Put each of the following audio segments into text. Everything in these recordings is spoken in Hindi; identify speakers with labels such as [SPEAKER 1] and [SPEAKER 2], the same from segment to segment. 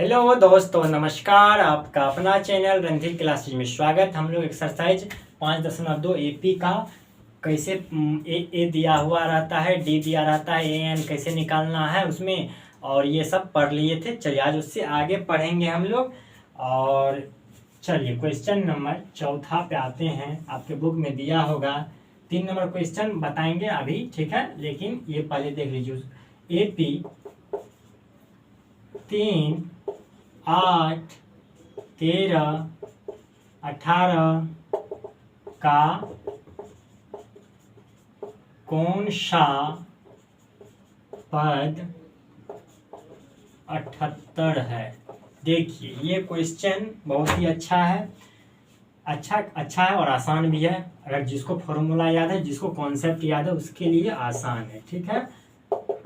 [SPEAKER 1] हेलो दोस्तों, नमस्कार। आपका अपना चैनल रणधीर क्लासेज में स्वागत। हम लोग एक्सरसाइज 5.2 एपी का कैसे ए दिया हुआ रहता है, डी दिया रहता है, ए एन कैसे निकालना है उसमें, और ये सब पढ़ लिए थे। चलिए आज उससे आगे पढ़ेंगे हम लोग। और चलिए क्वेश्चन नंबर 4 पे आते हैं। आपके बुक में दिया होगा 3 नंबर क्वेश्चन बताएंगे अभी, ठीक है। लेकिन ये पहले देख लीजिए। एपी 3, 8, 13, 18 का कौन सा पद 78 है। देखिए ये क्वेश्चन बहुत ही अच्छा है, अच्छा है और आसान भी है। अगर जिसको फॉर्मूला याद है, जिसको कॉन्सेप्ट याद है, उसके लिए आसान है, ठीक है।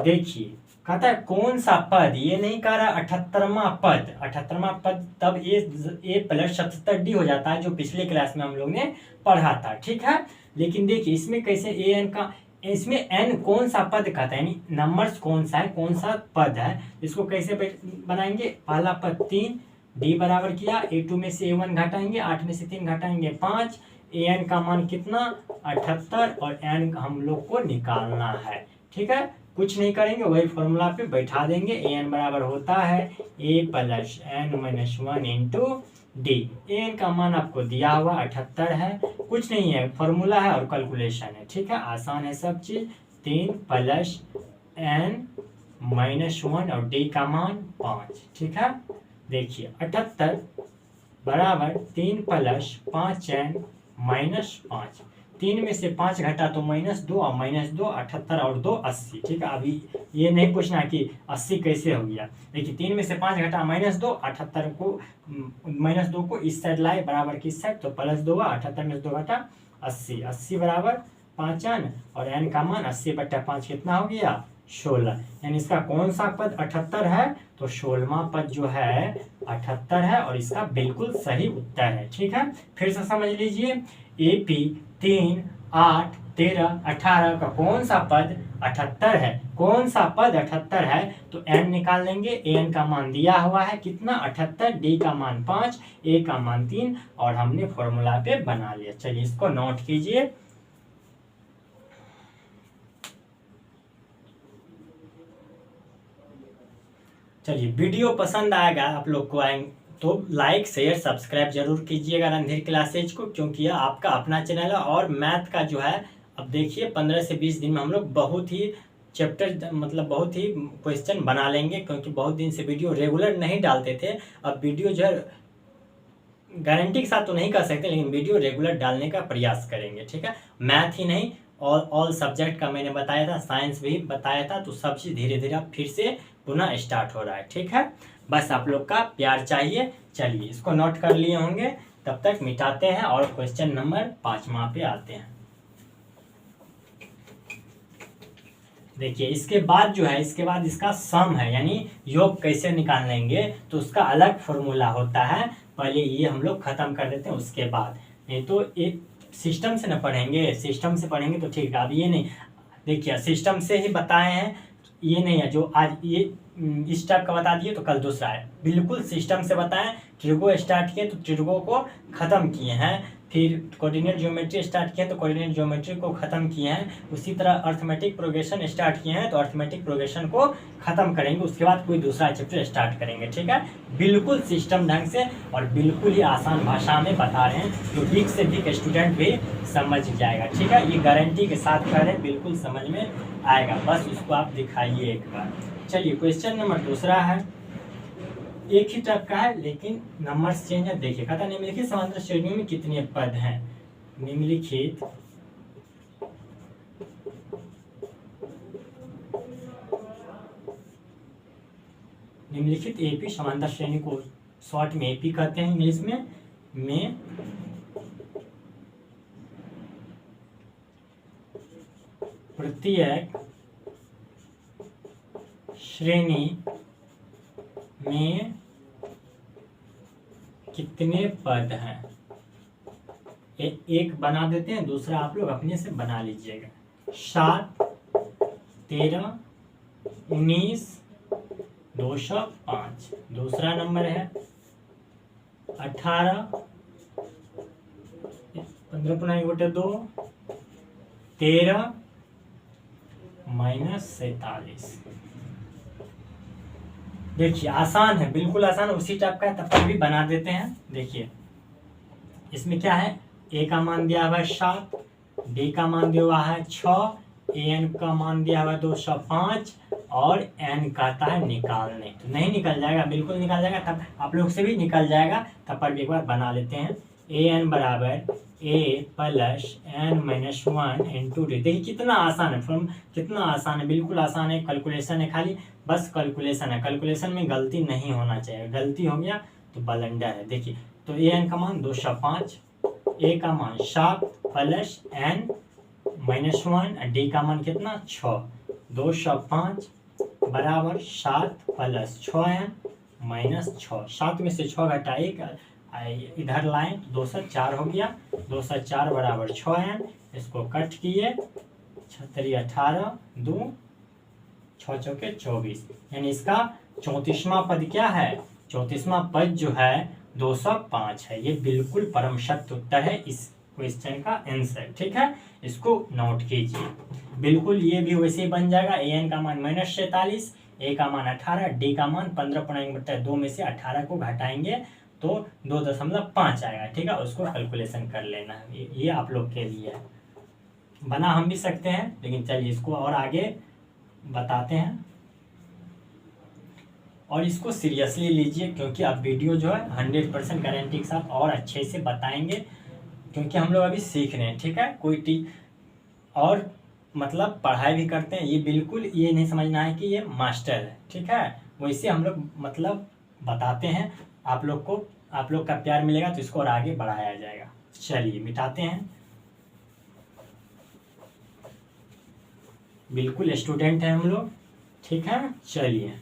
[SPEAKER 1] देखिए कहता है कौन सा पद, ये नहीं कह रहा 78वां पद। 78वां पद तब ए प्लस 77 डी हो जाता है, जो पिछले क्लास में हम लोग ने पढ़ा था, ठीक है। लेकिन देखिए इसमें कैसे ए एन का, इसमें एन कौन सा पद कहता है, यानी नंबर्स कौन सा है, कौन सा पद है, इसको कैसे बनाएंगे। पहला पद 3, डी बराबर किया, A2 में से A1 घटाएंगे, 8 में से 3 घटाएंगे 5, ए एन का मान कितना 78, और एन हम लोग को निकालना है, ठीक है। कुछ नहीं करेंगे, वही फॉर्मूला पे बैठा देंगे। ए एन बराबर होता है A plus N minus 1 into D. A N का मान आपको दिया हुआ 78 है, कुछ नहीं है, फॉर्मूला है और कैलकुलेशन है, ठीक है। आसान है सब चीज। 3 प्लस एन माइनस 1 और डी का मान 5, ठीक है। देखिए 78 बराबर 3 प्लस 5 एन माइनस 5। 3 में से 5 घटा तो -2, और -2 78 और 2 80, ठीक है। अभी ये नहीं पूछना कि 80 कैसे हो गया। देखिए 3 में से 5 घटा -2, 78 को -2 को इस साइड लाए बराबर की साइड, तो +2 हुआ, 78 में से 2 घटा 80, 80 बराबर 5 एन, और एन का मान 80/5 कितना हो गया 16। यानी इसका कौन सा पद 78 है, तो 16वां पद जो है 78 है, और इसका बिल्कुल सही उत्तर है, ठीक है। फिर से समझ लीजिए। एपी 3, 8, 13, 18 का कौन सा पद 78 है, कौन सा पद 78 है, तो एन निकाल लेंगे। एन का मान दिया हुआ है कितना 78, डी का मान 5, ए का मान 3, और हमने फॉर्मूला पे बना लिया। चलिए इसको नोट कीजिए। चलिए वीडियो पसंद आएगा आप लोग को तो लाइक शेयर सब्सक्राइब जरूर कीजिएगा रणधीर क्लासेज को, क्योंकि यह आपका अपना चैनल है। और मैथ का जो है, अब देखिए 15 से 20 दिन में हम लोग बहुत ही चैप्टर, मतलब बहुत ही क्वेश्चन बना लेंगे, क्योंकि बहुत दिन से वीडियो रेगुलर नहीं डालते थे। अब वीडियो जो है गारंटी के साथ तो नहीं कर सकते, लेकिन वीडियो रेगुलर डालने का प्रयास करेंगे, ठीक है। मैथ ही नहीं, ऑल सब्जेक्ट का मैंने बताया था, साइंस भी बताया था, तो सब चीज़ धीरे धीरे फिर से पुनः स्टार्ट हो रहा है, ठीक है। बस आप लोग का प्यार चाहिए। चलिए इसको नोट कर लिए होंगे, तब तक मिटाते हैं और क्वेश्चन नंबर 5वां पे आते हैं। देखिए इसके बाद जो है, इसके बाद इसका सम है, यानी योग कैसे निकाल लेंगे, तो उसका अलग फॉर्मूला होता है। पहले ये हम लोग खत्म कर देते हैं, उसके बाद नहीं तो एक सिस्टम से न पढ़ेंगे, सिस्टम से पढ़ेंगे तो ठीक है। अब ये नहीं, देखिए सिस्टम से ही बताए हैं, ये नहीं है जो आज ये इस टाइप का बता दिए तो कल दूसरा है। बिल्कुल सिस्टम से बताएं। ट्रिगो स्टार्ट किए तो ट्रिगो को ख़त्म किए हैं, फिर कोऑर्डिनेट ज्योमेट्री स्टार्ट किए तो कोऑर्डिनेट ज्योमेट्री को ख़त्म किए हैं। उसी तरह अर्थमेटिक प्रोग्रेशन स्टार्ट किए हैं तो अर्थमेटिक प्रोग्रेशन को ख़त्म करेंगे, उसके बाद कोई दूसरा चैप्टर स्टार्ट करेंगे, ठीक है। बिल्कुल सिस्टम ढंग से और बिल्कुल ही आसान भाषा में बता रहे हैं, तो वीक से वीक स्टूडेंट भी समझ जाएगा, ठीक है। ये गारंटी के साथ कह रहे हैं, बिल्कुल समझ में आएगा, बस उसको आप दिखाइए एक बार। चलिए क्वेश्चन नंबर दूसरा है, एक ही टाइप का है लेकिन नंबर्स चेंज है। देखिए कहता है निम्नलिखित समांतर श्रेणियों में कितने पद हैं। निम्नलिखित एपी समांतर श्रेणी को शॉर्ट में एपी कहते हैं इंग्लिश में प्रत्येक श्रेणी में कितने पद हैं। एक बना देते हैं, दूसरा आप लोग अपने से बना लीजिएगा। 7, 13, 19, 205। दूसरा नंबर है 18, 15 × 2 13 -47। देखिए आसान है, बिल्कुल आसान, उसी टाइप का है, तब पर भी बना देते हैं। देखिए इसमें क्या है, ए का मान दिया हुआ है 7, डी का मान दिया हुआ है 6, एन का मान दिया हुआ है 205 और एन कहता है निकालने। तो नहीं निकल जाएगा, बिल्कुल निकल जाएगा, तब आप लोग से भी निकल जाएगा, तब पर भी एक बार बना लेते हैं। ए एन बराबर A plus N minus 1 into D. देखिए कितना आसान है, फॉर्म कितना आसान है, बिल्कुल आसान है, कैलकुलेशन है, खाली बस कैलकुलेशन है, कैलकुलेशन में गलती नहीं होना चाहिए, गलती हो गया तो ब्लंडर है। देखिए तो ए एन का मान 205, ए का मान 7 प्लस एन माइनस 1, डी का मान कितना 6, 205 बराबर 7 प्लस 6n माइनस 6। 7 में से 6 घटा 1 इधर लाएं तो 204 हो गया, 204 बराबर 6n। इसको कट किए, 6 18 2 6 चौके 24, यानी इसका 34वां पद क्या है, 34वां पद जो है 205 है। ये बिल्कुल परम सत्य उत्तर है इस क्वेश्चन का आंसर। ठीक है, इसको नोट कीजिए, बिल्कुल ये भी वैसे ही बन जाएगा। ए एन का मान -47, ए का मान 18, डी का मान 15.2 में से 18 को घटाएंगे तो 2.5 आएगा। ठीक है, उसको कैलकुलेशन कर लेना है, ये आप लोग के लिए है। बना हम भी सकते हैं, लेकिन चलिए इसको और आगे बताते हैं, और इसको सीरियसली लीजिए, क्योंकि अब वीडियो जो है 100% गारंटी के साथ और अच्छे से बताएंगे, क्योंकि हम लोग अभी सीख रहे हैं। ठीक है, कोई और मतलब पढ़ाई भी करते हैं, ये बिल्कुल ये नहीं समझना है कि ये मास्टर है। ठीक है, वैसे हम लोग मतलब बताते हैं, आप लोग को, आप लोग का प्यार मिलेगा तो इसको और आगे बढ़ाया जाएगा। चलिए मिटाते हैं, बिल्कुल स्टूडेंट हैं हम लोग। ठीक है, चलिए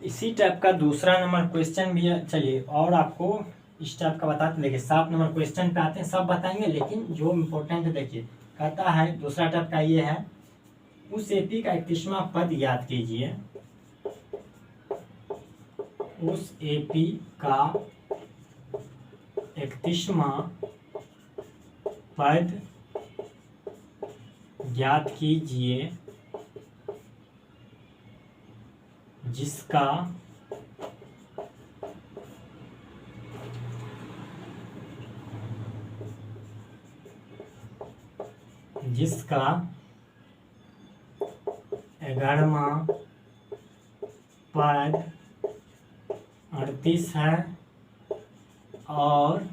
[SPEAKER 1] इसी टाइप का दूसरा नंबर क्वेश्चन भी है। चलिए और आपको इस टाइप का बताते, देखिए 7 नंबर क्वेश्चन पे आते हैं, सब बताएंगे, लेकिन जो इम्पोर्टेंट है देखिए कहता है दूसरा टाइप का ये है, उस एपी का 31वां पद याद कीजिए, उस एपी का 31वां पद ज्ञात कीजिए जिसका जिसका 11वां पद 38 है और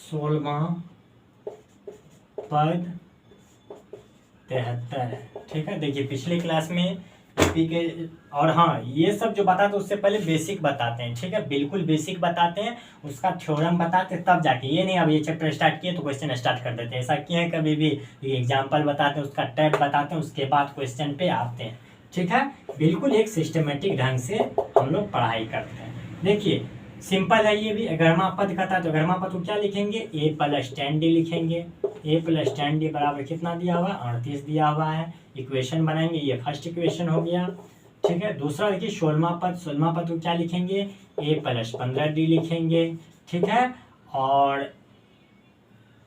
[SPEAKER 1] 16वां पद 73 है। ठीक है, देखिए पिछले क्लास में एपी के, और हाँ ये सब जो बताते हैं उससे पहले बेसिक बताते हैं। ठीक है, बिल्कुल बेसिक बताते हैं, उसका थ्योरम बताते हैं, तब जाके, ये नहीं अब ये चैप्टर स्टार्ट किए तो क्वेश्चन स्टार्ट कर देते हैं, ऐसा किए हैं कभी भी। एग्जाम्पल बताते हैं, उसका टाइप बताते हैं, उसके बाद क्वेश्चन पे आते हैं। ठीक है, बिल्कुल एक सिस्टमेटिक ढंग से हम लोग पढ़ाई करते हैं। देखिए सिंपल है, ये भी 11वां पद का था, तो 11वां पद को क्या लिखेंगे, ए प्लस 10d लिखेंगे। ए प्लस 10d बराबर कितना दिया हुआ है, 38 दिया हुआ है। इक्वेशन बनाएंगे, ये फर्स्ट इक्वेशन हो गया। ठीक है, दूसरा देखिए 16वां पद को क्या लिखेंगे, ए प्लस 15d लिखेंगे। ठीक है, और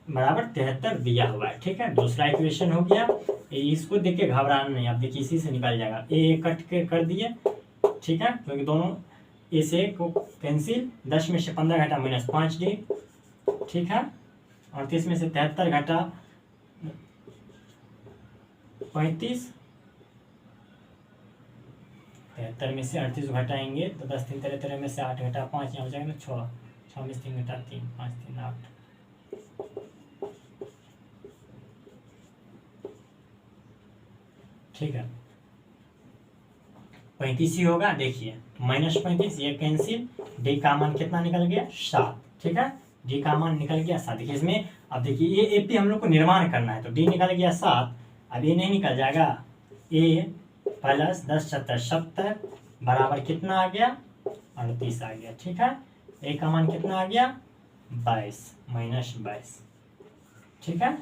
[SPEAKER 1] बराबर 73 दिया हुआ है। ठीक है, दूसरा इक्वेशन हो गया। इसको देख के घबराना नहीं, आप देखिए इसी से निकल जाएगा, ए कट के कर दिए। ठीक है, क्योंकि दोनों ए से को कैंसिल, 10 में से 15 घटा -5d। ठीक है, 38 में से 73 घटा 35, 73 में से 38 घटाएंगे तो 10 3 13 में से 8 घटा 5, यहाँ हो जाएगा ना 6, 6 में से 3 घटा 3, 5 3 8। ठीक है, 35 ही होगा। देखिए -35 ये कैंसिल, डी का मान कितना निकल गया 7। ठीक है, डी का मान निकल गया 7। देखिए इसमें अब देखिए ये एपी हम लोग को निर्माण करना है, तो डी निकल गया 7। अब ये नहीं निकल जाएगा, ए प्लस 10 7 70 बराबर कितना आ गया, 38 आ गया। ठीक है, ए का मान कितना आ गया 22 माइनस 22, ठीक है।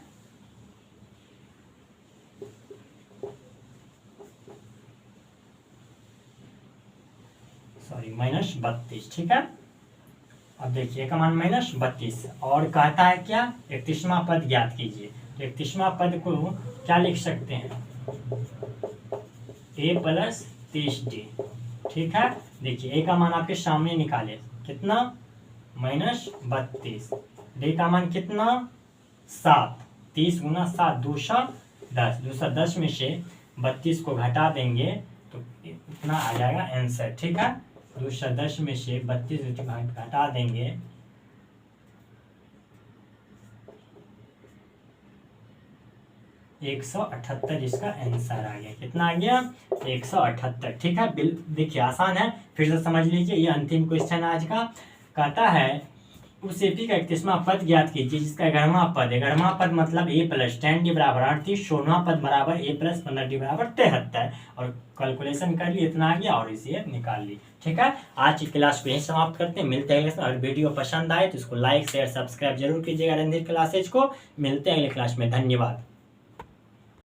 [SPEAKER 1] सॉरी माइनस 32, ठीक है। अब देखिए का मान माइनस 32 और कहता है क्या 31वां पद ज्ञात कीजिए। तो 31वां पद को क्या लिख सकते हैं, a प्लस 30d, ठीक है। देखिए a का मान आपके सामने निकाले, कितना माइनस 32, d का मान कितना 7, 30 गुना 7 210, 210 में से 32 को घटा देंगे तो इतना आ जाएगा आंसर, ठीक है। 210 में से 32 घटा देंगे 178, इसका आंसर आ गया। कितना आ गया 178, ठीक है। देखिए आसान है, फिर से समझ लीजिए। ये अंतिम क्वेश्चन आज का। कहता है उस एपी का 31वां पद ज्ञात कीजिए जिसका 11वां पद है। 11वां पद मतलब a प्लस 10d बराबर 38, 16वां पद बराबर a प्लस 15d बराबर 73, और कैलकुलेशन कर लिए इतना आ गया और इसे निकाल ली, ठीक है। आज की क्लास को यहीं समाप्त करते हैं, मिलते हैं अगले। और वीडियो पसंद आए तो इसको लाइक शेयर सब्सक्राइब जरूर कीजिएगा रणधीर क्लासेज को। मिलते हैं अगले क्लास में, धन्यवाद।